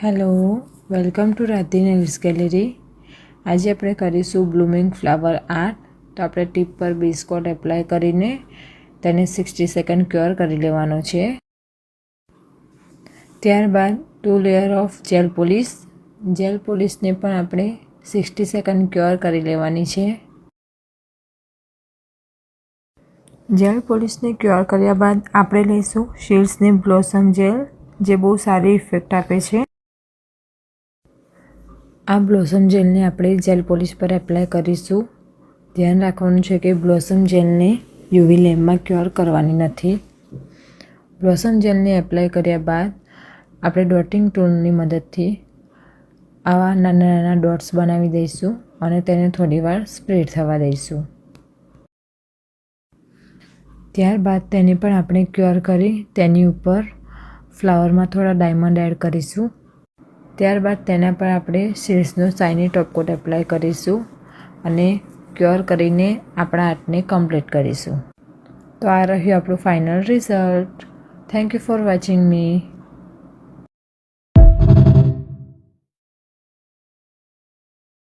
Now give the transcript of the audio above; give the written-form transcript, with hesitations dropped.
Hello, welcome to Radhi nails gallery. આજે આપણે કરીશું બ્લૂમિંગ ફ્લાવર આર્ટ. તો આપણે ટીપ પર બિસ્કોટ એપ્લાય કરીને તેને 60 સેકન્ડ ક્યોર કરી લેવાનો છે. ત્યારબાદ 2 layer of gel polish. Gel પોલિશને પણ આપણે 60 સેકન્ડ ક્યોર કરી લેવાની છે. જેલ પોલિશને ક્યોર કર્યા બાદ આપણે લઈશું શિલ્ડ્સની બ્લોસમ જેલ, જે બહુ સારી ઇફેક્ટ આપે છે. આ બ્લોસમ જેલને આપણે જેલ પોલિશ પર એપ્લાય કરીશું. ધ્યાન રાખવાનું છે કે બ્લોસમ જેલને યુવી લેમ્પમાં ક્યોર કરવાની નથી. બ્લોસમ જેલને એપ્લાય કર્યા બાદ આપણે ડોટિંગ ટૂલની મદદથી આવા નાના નાના ડોટ્સ બનાવી દઈશું અને તેને થોડીવાર સ્પ્રેડ થવા દઈશું. ત્યારબાદ તેને પણ આપણે ક્યોર કરી તેની ઉપર ફ્લાવરમાં થોડા ડાયમંડ એડ કરીશું. ત્યારબાદ તેના પર આપણે શિલ્ડ્સનો શાઇની ટોપકોટ એપ્લાય કરીશું અને ક્યોર કરીને આપણા આર્ટને કમ્પ્લીટ કરીશું. તો આ રહ્યું આપણું final result. Thank you for watching me.